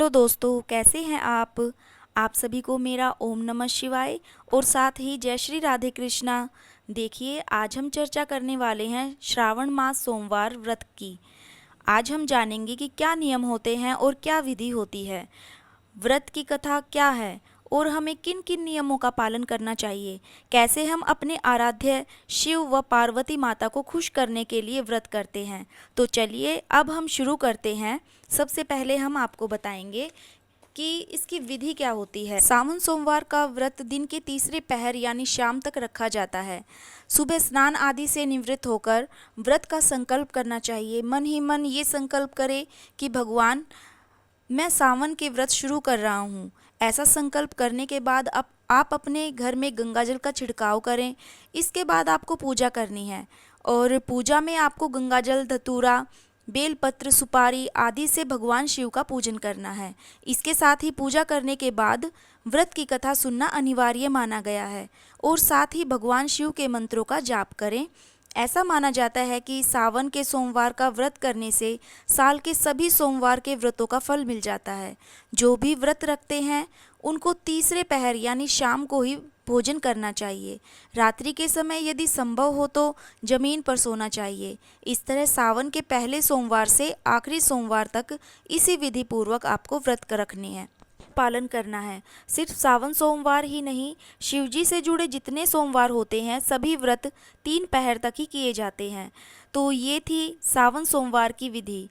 Hello दोस्तों, कैसे हैं आप सभी को मेरा ओम नमः शिवाय और साथ ही जय श्री राधे कृष्णा। देखिए, आज हम चर्चा करने वाले हैं श्रावण मास सोमवार व्रत की। आज हम जानेंगे कि क्या नियम होते हैं और क्या विधि होती है, व्रत की कथा क्या है और हमें किन किन नियमों का पालन करना चाहिए, कैसे हम अपने आराध्य शिव व पार्वती माता को खुश करने के लिए व्रत करते हैं। तो चलिए अब हम शुरू करते हैं। सबसे पहले हम आपको बताएंगे कि इसकी विधि क्या होती है। सावन सोमवार का व्रत दिन के तीसरे पहर यानी शाम तक रखा जाता है। सुबह स्नान आदि से निवृत्त होकर व्रत का संकल्प करना चाहिए। मन ही मन ये संकल्प करें कि भगवान, मैं सावन के व्रत शुरू कर रहा हूँ। ऐसा संकल्प करने के बाद आप अपने घर में गंगाजल का छिड़काव करें। इसके बाद आपको पूजा करनी है और पूजा में आपको गंगाजल, धतूरा, बेलपत्र, सुपारी आदि से भगवान शिव का पूजन करना है। इसके साथ ही पूजा करने के बाद व्रत की कथा सुनना अनिवार्य माना गया है और साथ ही भगवान शिव के मंत्रों का जाप करें। ऐसा माना जाता है कि सावन के सोमवार का व्रत करने से साल के सभी सोमवार के व्रतों का फल मिल जाता है। जो भी व्रत रखते हैं उनको तीसरे पहर यानी शाम को ही भोजन करना चाहिए। रात्रि के समय यदि संभव हो तो जमीन पर सोना चाहिए। इस तरह सावन के पहले सोमवार से आखिरी सोमवार तक इसी विधि पूर्वक आपको व्रत रखनी है, पालन करना है। सिर्फ सावन सोमवार ही नहीं, शिवजी से जुड़े जितने सोमवार होते हैं सभी व्रत 3 पहर तक ही किए जाते हैं। तो ये थी सावन सोमवार की विधि।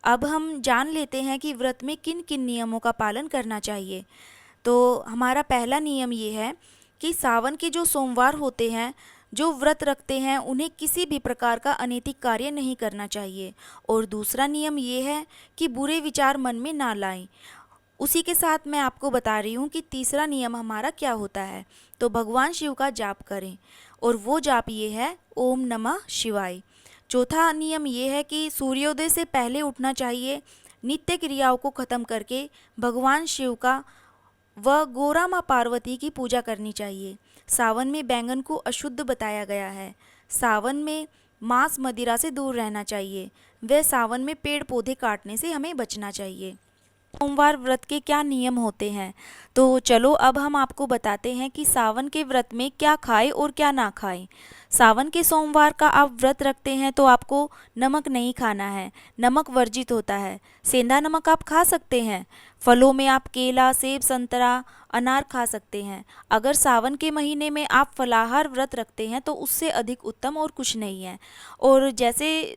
अब हम जान लेते हैं कि व्रत में किन किन नियमों का पालन करना चाहिए। तो हमारा पहला नियम ये है कि सावन के जो सोमवार होते हैं, जो व्रत रखते हैं, उन्हें किसी भी प्रकार का अनैतिक कार्य नहीं करना चाहिए। और दूसरा नियम ये है कि बुरे विचार मन में ना लाएं। उसी के साथ मैं आपको बता रही हूँ कि तीसरा नियम हमारा क्या होता है। तो भगवान शिव का जाप करें और वो जाप ये है ओम नमः शिवाय। चौथा नियम ये है कि सूर्योदय से पहले उठना चाहिए। नित्य क्रियाओं को खत्म करके भगवान शिव का व गौरा माँ पार्वती की पूजा करनी चाहिए। सावन में बैंगन को अशुद्ध बताया गया है। सावन में मांस मदिरा से दूर रहना चाहिए। व सावन में पेड़ पौधे काटने से हमें बचना चाहिए। सोमवार व्रत के क्या नियम होते हैं, तो चलो अब हम आपको बताते हैं कि सावन के व्रत में क्या खाएं और क्या ना खाएं। सावन के सोमवार का आप व्रत रखते हैं तो आपको नमक नहीं खाना है, नमक वर्जित होता है। सेंधा नमक आप खा सकते हैं। फलों में आप केला, सेब, संतरा, अनार खा सकते हैं। अगर सावन के महीने में आप फलाहार व्रत रखते हैं तो उससे अधिक उत्तम और कुछ नहीं है। और जैसे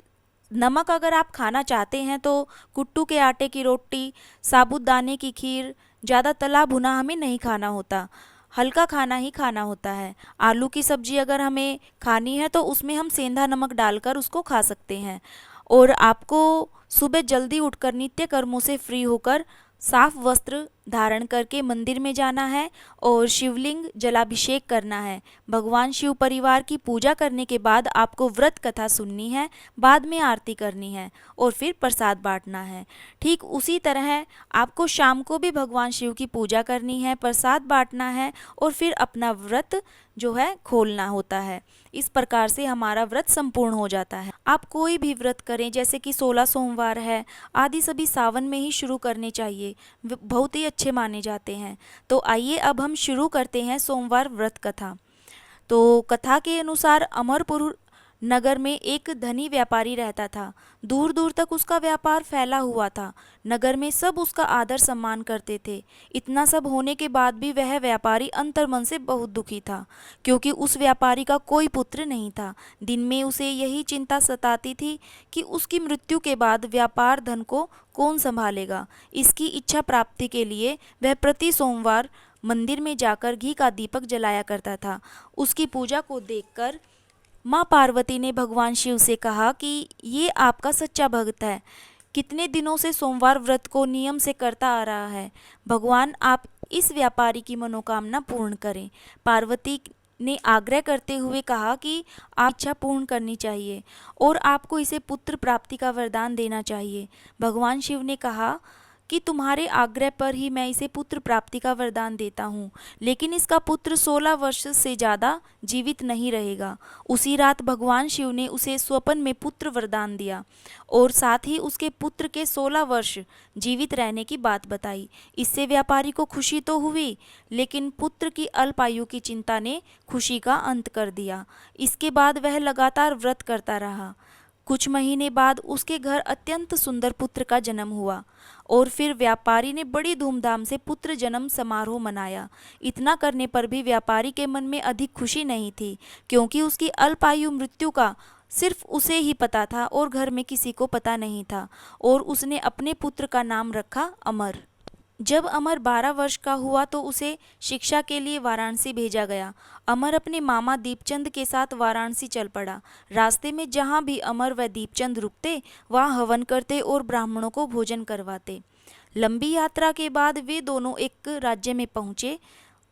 नमक अगर आप खाना चाहते हैं तो कुट्टू के आटे की रोटी, साबूदाने की खीर, ज़्यादा तला भुना हमें नहीं खाना होता, हल्का खाना ही खाना होता है। आलू की सब्जी अगर हमें खानी है तो उसमें हम सेंधा नमक डालकर उसको खा सकते हैं। और आपको सुबह जल्दी उठकर नित्य कर्मों से फ्री होकर साफ वस्त्र धारण करके मंदिर में जाना है और शिवलिंग जलाभिषेक करना है। भगवान शिव परिवार की पूजा करने के बाद आपको व्रत कथा सुननी है, बाद में आरती करनी है और फिर प्रसाद बांटना है। ठीक उसी तरह आपको शाम को भी भगवान शिव की पूजा करनी है, प्रसाद बांटना है और फिर अपना व्रत जो है खोलना होता है। इस प्रकार से हमारा व्रत संपूर्ण हो जाता है। आप कोई भी व्रत करें, जैसे कि 16 सोमवार है आदि, सभी सावन में ही शुरू करने चाहिए, बहुत ही अच्छे माने जाते हैं। तो आइए अब हम शुरू करते हैं सोमवार व्रत कथा। तो कथा के अनुसार अमरपुर नगर में एक धनी व्यापारी रहता था। दूर दूर तक उसका व्यापार फैला हुआ था। नगर में सब उसका आदर सम्मान करते थे। इतना सब होने के बाद भी वह व्यापारी अंतर्मन से बहुत दुखी था, क्योंकि उस व्यापारी का कोई पुत्र नहीं था। दिन में उसे यही चिंता सताती थी कि उसकी मृत्यु के बाद व्यापार धन को कौन संभालेगा। इसकी इच्छा प्राप्ति के लिए वह प्रति सोमवार मंदिर में जाकर घी का दीपक जलाया करता था। उसकी पूजा को देखकर माँ पार्वती ने भगवान शिव से कहा कि ये आपका सच्चा भक्त है, कितने दिनों से सोमवार व्रत को नियम से करता आ रहा है। भगवान, आप इस व्यापारी की मनोकामना पूर्ण करें। पार्वती ने आग्रह करते हुए कहा कि आप इच्छा पूर्ण करनी चाहिए और आपको इसे पुत्र प्राप्ति का वरदान देना चाहिए। भगवान शिव ने कहा कि तुम्हारे आग्रह पर ही मैं इसे पुत्र प्राप्ति का वरदान देता हूँ, लेकिन इसका पुत्र 16 वर्ष से ज़्यादा जीवित नहीं रहेगा। उसी रात भगवान शिव ने उसे स्वप्न में पुत्र वरदान दिया और साथ ही उसके पुत्र के 16 वर्ष जीवित रहने की बात बताई। इससे व्यापारी को खुशी तो हुई, लेकिन पुत्र की अल्पायु की चिंता ने खुशी का अंत कर दिया। इसके बाद वह लगातार व्रत करता रहा। कुछ महीने बाद उसके घर अत्यंत सुंदर पुत्र का जन्म हुआ और फिर व्यापारी ने बड़ी धूमधाम से पुत्र जन्म समारोह मनाया। इतना करने पर भी व्यापारी के मन में अधिक खुशी नहीं थी, क्योंकि उसकी अल्पायु मृत्यु का सिर्फ उसे ही पता था और घर में किसी को पता नहीं था। और उसने अपने पुत्र का नाम रखा अमर। जब अमर 12 वर्ष का हुआ तो उसे शिक्षा के लिए वाराणसी भेजा गया। अमर अपने मामा दीपचंद के साथ वाराणसी चल पड़ा। रास्ते में जहाँ भी अमर व दीपचंद रुकते, वहाँ हवन करते और ब्राह्मणों को भोजन करवाते। लंबी यात्रा के बाद वे दोनों एक राज्य में पहुँचे।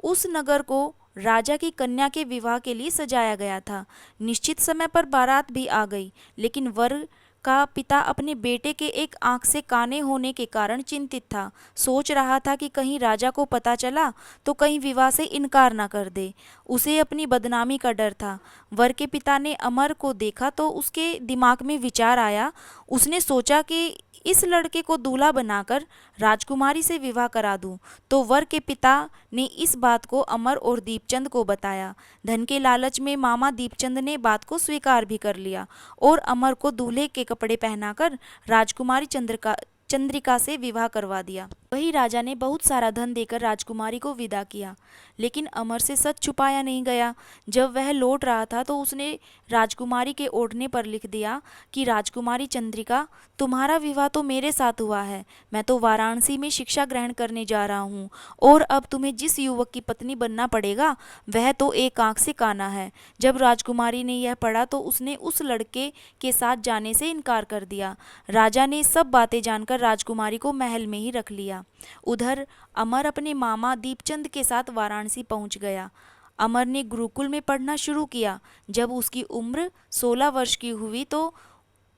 उस नगर को राजा की कन्या के विवाह के लिए सजाया गया था। निश्चित समय पर बारात भी आ गई, लेकिन वर का पिता अपने बेटे के एक आंख से काने होने के कारण चिंतित था। सोच रहा था कि कहीं राजा को पता चला तो कहीं विवाह से इनकार ना कर दे। उसे अपनी बदनामी का डर था। वर के पिता ने अमर को देखा तो उसके दिमाग में विचार आया। उसने सोचा कि इस लड़के को दूल्हा बनाकर राजकुमारी से विवाह करा दूं। तो वर के पिता ने इस बात को अमर और दीपचंद को बताया। धन के लालच में मामा दीपचंद ने बात को स्वीकार भी कर लिया और अमर को दूल्हे के कपड़े पहनाकर राजकुमारी चंद्रिका से विवाह करवा दिया। वही राजा ने बहुत सारा धन देकर राजकुमारी को विदा किया, लेकिन अमर से सच छुपाया नहीं गया। जब वह लौट रहा था तो उसने राजकुमारी के ओढ़ने पर लिख दिया कि राजकुमारी चंद्रिका, तुम्हारा विवाह तो मेरे साथ हुआ है। मैं तो वाराणसी में शिक्षा ग्रहण करने जा रहा हूँ और अब तुम्हें जिस युवक की पत्नी बनना पड़ेगा वह तो एक आंख से काना है। जब राजकुमारी ने यह पढ़ा तो उसने उस लड़के के साथ जाने से इनकार कर दिया। राजा ने सब बातें जानकर राजकुमारी को महल में ही रख लिया। उधर अमर अपने मामा दीपचंद के साथ वाराणसी पहुंच गया। अमर ने गुरुकुल में पढ़ना शुरू किया। जब उसकी उम्र 16 वर्ष की हुई तो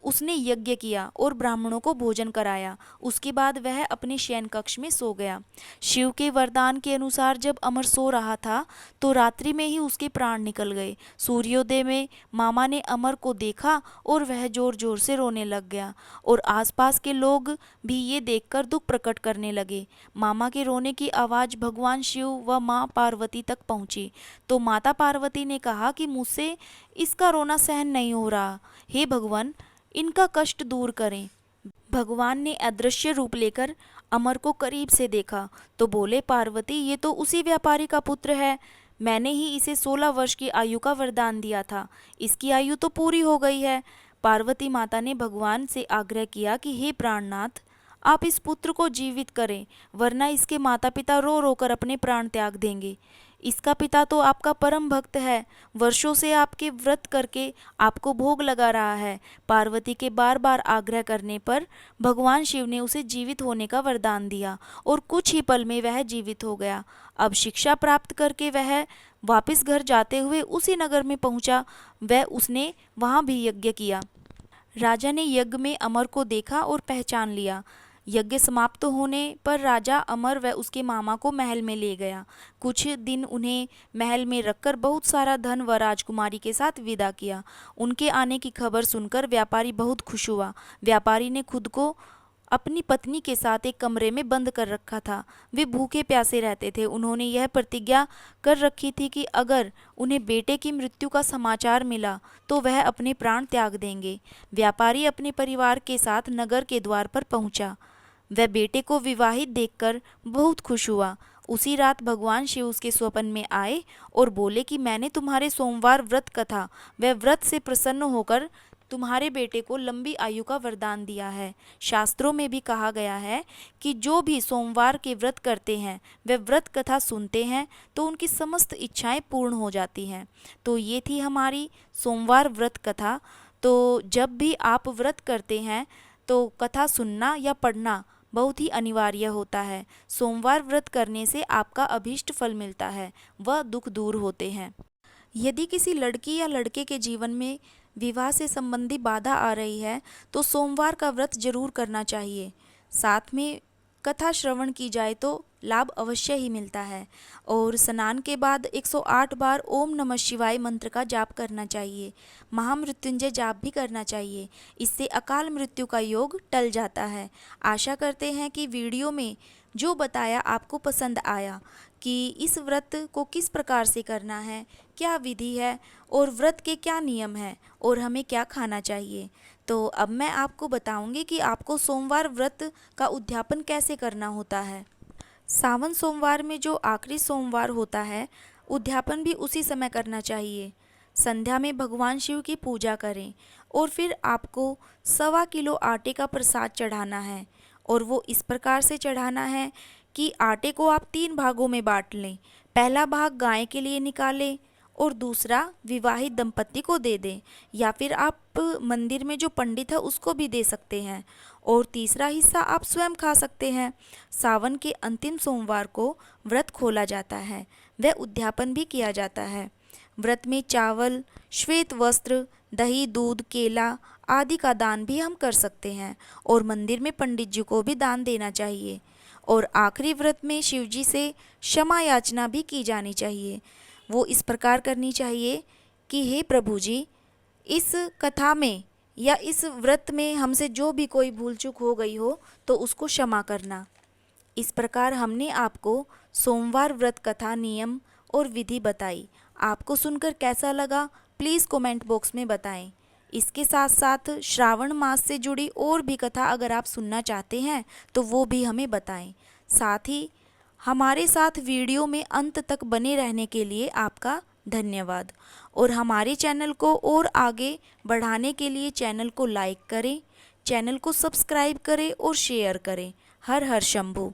उसने यज्ञ किया और ब्राह्मणों को भोजन कराया। उसके बाद वह अपने शयन कक्ष में सो गया। शिव के वरदान के अनुसार जब अमर सो रहा था तो रात्रि में ही उसके प्राण निकल गए। सूर्योदय में मामा ने अमर को देखा और वह जोर जोर से रोने लग गया और आसपास के लोग भी ये देखकर दुख प्रकट करने लगे। मामा के रोने की आवाज़ भगवान शिव व माँ पार्वती तक पहुँची तो माता पार्वती ने कहा कि मुझसे इसका रोना सहन नहीं हो रहा। हे भगवान, इनका कष्ट दूर करें। भगवान ने अदृश्य रूप लेकर अमर को करीब से देखा तो बोले, पार्वती, ये तो उसी व्यापारी का पुत्र है। मैंने ही इसे 16 वर्ष की आयु का वरदान दिया था। इसकी आयु तो पूरी हो गई है। पार्वती माता ने भगवान से आग्रह किया कि हे प्राणनाथ, आप इस पुत्र को जीवित करें, वरना इसके माता पिता रो रो कर अपने प्राण त्याग देंगे। इसका पिता तो आपका परम भक्त है, वर्षों से आपके व्रत करके आपको भोग लगा रहा है। पार्वती के बार बार आग्रह करने पर भगवान शिव ने उसे जीवित होने का वरदान दिया और कुछ ही पल में वह जीवित हो गया। अब शिक्षा प्राप्त करके वह वापस घर जाते हुए उसी नगर में पहुंचा। वह उसने वहां भी यज्ञ किया। राजा ने यज्ञ में अमर को देखा और पहचान लिया। यज्ञ समाप्त होने पर राजा अमर व उसके मामा को महल में ले गया। कुछ दिन उन्हें महल में रखकर बहुत सारा धन व राजकुमारी के साथ विदा किया। उनके आने की खबर सुनकर व्यापारी बहुत खुश हुआ। व्यापारी ने खुद को अपनी पत्नी के साथ एक कमरे में बंद कर रखा था। वे भूखे प्यासे रहते थे। उन्होंने यह प्रतिज्ञा कर रखी थी कि अगर उन्हें बेटे की मृत्यु का समाचार मिला तो वह अपने प्राण त्याग देंगे। व्यापारी अपने परिवार के साथ नगर के द्वार पर पहुंचा। वह बेटे को विवाहित देखकर बहुत खुश हुआ। उसी रात भगवान शिव उसके स्वप्न में आए और बोले कि मैंने तुम्हारे सोमवार व्रत कथा व व्रत से प्रसन्न होकर तुम्हारे बेटे को लंबी आयु का वरदान दिया है। शास्त्रों में भी कहा गया है कि जो भी सोमवार के व्रत करते हैं वे व्रत कथा सुनते हैं तो उनकी समस्त इच्छाएं पूर्ण हो जाती हैं। तो ये थी हमारी सोमवार व्रत कथा। तो जब भी आप व्रत करते हैं तो कथा सुनना या पढ़ना बहुत ही अनिवार्य होता है। सोमवार व्रत करने से आपका अभीष्ट फल मिलता है, वह दुख दूर होते हैं। यदि किसी लड़की या लड़के के जीवन में विवाह से संबंधी बाधा आ रही है तो सोमवार का व्रत जरूर करना चाहिए। साथ में कथा श्रवण की जाए तो लाभ अवश्य ही मिलता है। और स्नान के बाद 108 बार ओम नमः शिवाय मंत्र का जाप करना चाहिए। महामृत्युंजय जाप भी करना चाहिए। इससे अकाल मृत्यु का योग टल जाता है। आशा करते हैं कि वीडियो में जो बताया आपको पसंद आया, कि इस व्रत को किस प्रकार से करना है, क्या विधि है और व्रत के क्या नियम हैं और हमें क्या खाना चाहिए। तो अब मैं आपको बताऊंगी कि आपको सोमवार व्रत का उद्यापन कैसे करना होता है। सावन सोमवार में जो आखिरी सोमवार होता है, उद्यापन भी उसी समय करना चाहिए। संध्या में भगवान शिव की पूजा करें और फिर आपको 1.25 किलो आटे का प्रसाद चढ़ाना है। और वो इस प्रकार से चढ़ाना है कि आटे को आप 3 भागों में बांट लें। पहला भाग गाय के लिए निकालें और दूसरा विवाहित दंपति को दे दें, या फिर आप मंदिर में जो पंडित है उसको भी दे सकते हैं, और तीसरा हिस्सा आप स्वयं खा सकते हैं। सावन के अंतिम सोमवार को व्रत खोला जाता है, वह उद्यापन भी किया जाता है। व्रत में चावल, श्वेत वस्त्र, दही, दूध, केला आदि का दान भी हम कर सकते हैं, और मंदिर में पंडित जी को भी दान देना चाहिए। और आखिरी व्रत में शिवजी से क्षमा याचना भी की जानी चाहिए। वो इस प्रकार करनी चाहिए कि हे प्रभु जी, इस कथा में या इस व्रत में हमसे जो भी कोई भूल चूक हो गई हो तो उसको क्षमा करना। इस प्रकार हमने आपको सोमवार व्रत कथा नियम और विधि बताई। आपको सुनकर कैसा लगा प्लीज़ कमेंट बॉक्स में बताएं। इसके साथ साथ श्रावण मास से जुड़ी और भी कथा अगर आप सुनना चाहते हैं तो वो भी हमें बताएं। साथ ही हमारे साथ वीडियो में अंत तक बने रहने के लिए आपका धन्यवाद। और हमारे चैनल को और आगे बढ़ाने के लिए चैनल को लाइक करें, चैनल को सब्सक्राइब करें और शेयर करें। हर हर शंभू।